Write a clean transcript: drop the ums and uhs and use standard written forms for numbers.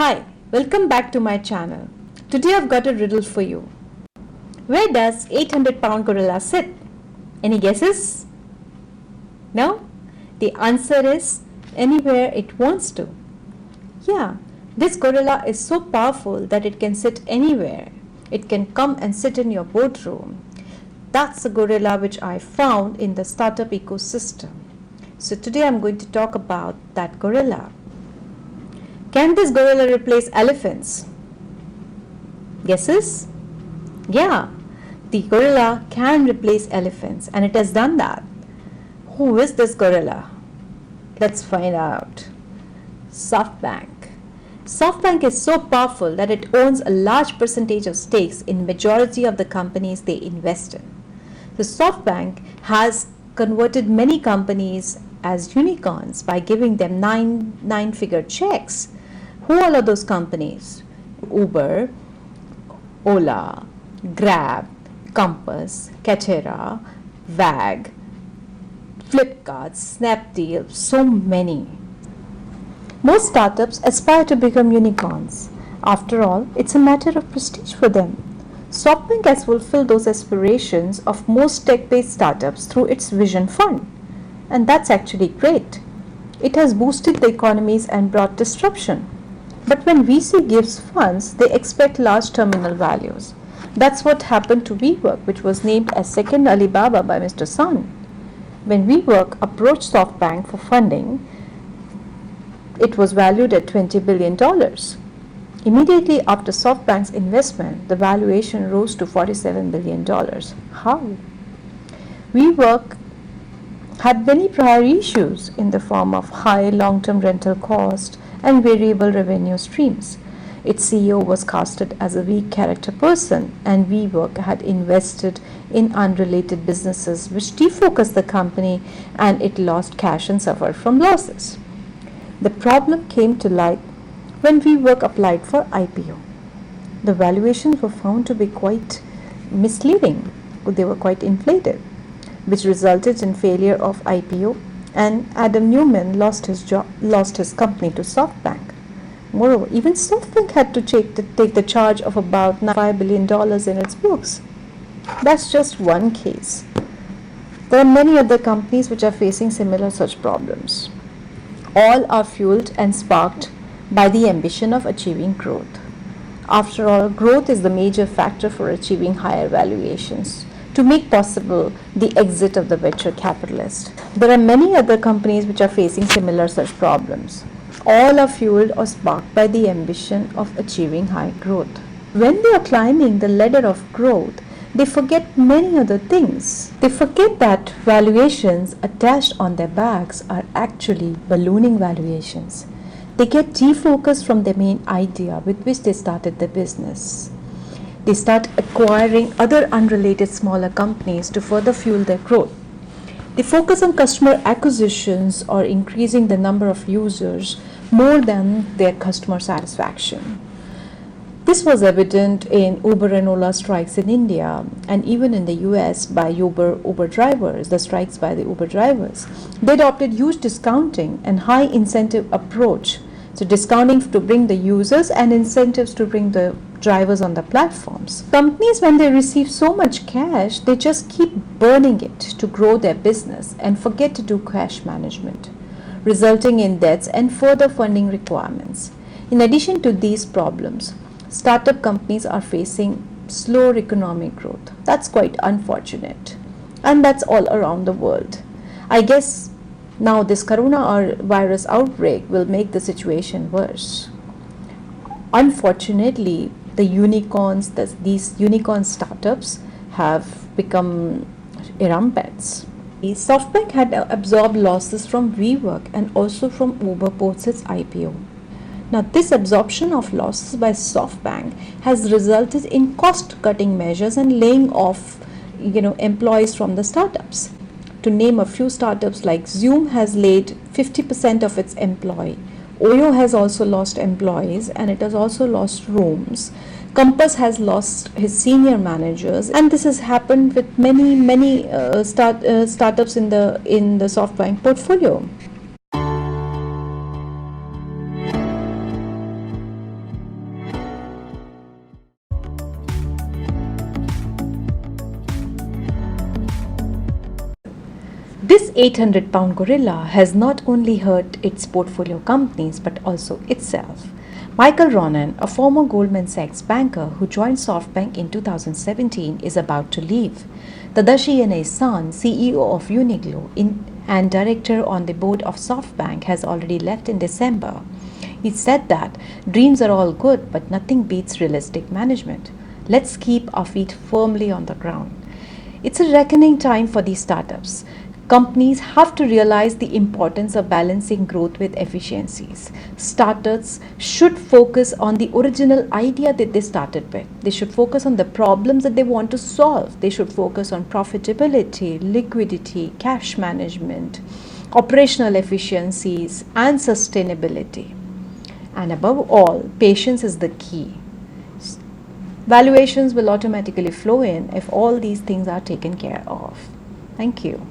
Hi, welcome back to my channel. Today I've got a riddle for you. Where does 800-pound gorilla sit? Any guesses? No? The answer is anywhere it wants to. Yeah, this gorilla is so powerful that it can sit anywhere. It can come and sit in your boardroom. That's the gorilla which I found in the startup ecosystem. So today I'm going to talk about that gorilla. Can this gorilla replace elephants? Guesses? Yeah, the gorilla can replace elephants and it has done that. Who is this gorilla? Let's find out. SoftBank. SoftBank is so powerful that it owns a large percentage of stakes in majority of the companies they invest in. So SoftBank has converted many companies as unicorns by giving them nine-figure checks. Who all are those companies? Uber, Ola, Grab, Compass, Katera, Wag, Flipkart, Snapdeal, so many. Most startups aspire to become unicorns. After all, it's a matter of prestige for them. SoftBank has fulfilled those aspirations of most tech-based startups through its Vision Fund. And that's actually great. It has boosted the economies and brought disruption. But when VC gives funds, they expect large terminal values. That's what happened to WeWork, which was named as second Alibaba by Mr. Sun. When WeWork approached SoftBank for funding, it was valued at $20 billion. Immediately after SoftBank's investment, the valuation rose to $47 billion. How? WeWork had many prior issues in the form of high long-term rental cost and variable revenue streams. Its CEO was casted as a weak character person, and WeWork had invested in unrelated businesses which defocused the company, and it lost cash and suffered from losses. The problem came to light when WeWork applied for IPO. The valuations were found to be quite misleading. They were quite inflated, which resulted in failure of IPO, and Adam Neumann lost his company to SoftBank. Moreover, even SoftBank had to take the charge of about $5 billion in its books. That's just one case. There are many other companies which are facing similar such problems. All are fueled and sparked by the ambition of achieving growth. After all, growth is the major factor for achieving higher valuations to make possible the exit of the venture capitalist. There are many other companies which are facing similar such problems. All are fueled or sparked by the ambition of achieving high growth. When they are climbing the ladder of growth, they forget many other things. They forget that valuations attached on their backs are actually ballooning valuations. They get defocused from the main idea with which they started their business. They start acquiring other unrelated smaller companies to further fuel their growth. They focus on customer acquisitions or increasing the number of users more than their customer satisfaction. This was evident in Uber and Ola strikes in India, and even in the US by Uber drivers, the strikes by the Uber drivers. They adopted huge discounting and high incentive approach. So discounting to bring the users and incentives to bring the drivers on the platforms. Companies, when they receive so much cash, they just keep burning it to grow their business and forget to do cash management, resulting in debts and further funding requirements. In addition to these problems, startup companies are facing slower economic growth. That's quite unfortunate. And that's all around the world. I guess now this coronavirus outbreak will make the situation worse. Unfortunately, the unicorns, these unicorn startups have become rampant. SoftBank had absorbed losses from WeWork and also from Uber post its IPO. Now, this absorption of losses by SoftBank has resulted in cost-cutting measures and laying off, employees from the startups. To name a few startups, like Zoom has laid 50% of its employee. Oyo has also lost employees and it has also lost rooms. Compass has lost his senior managers, and this has happened with many startups in the SoftBank portfolio. 800-pound gorilla has not only hurt its portfolio companies but also itself. Michael Ronan, a former Goldman Sachs banker who joined SoftBank in 2017, is about to leave. Tadashi Ine-san, CEO of Uniqlo and director on the board of SoftBank, has already left in December. He said that dreams are all good, but nothing beats realistic management. Let's keep our feet firmly on the ground. It's a reckoning time for these startups. Companies have to realize the importance of balancing growth with efficiencies. Startups should focus on the original idea that they started with. They should focus on the problems that they want to solve. They should focus on profitability, liquidity, cash management, operational efficiencies, and sustainability. And above all, patience is the key. Valuations will automatically flow in if all these things are taken care of. Thank you.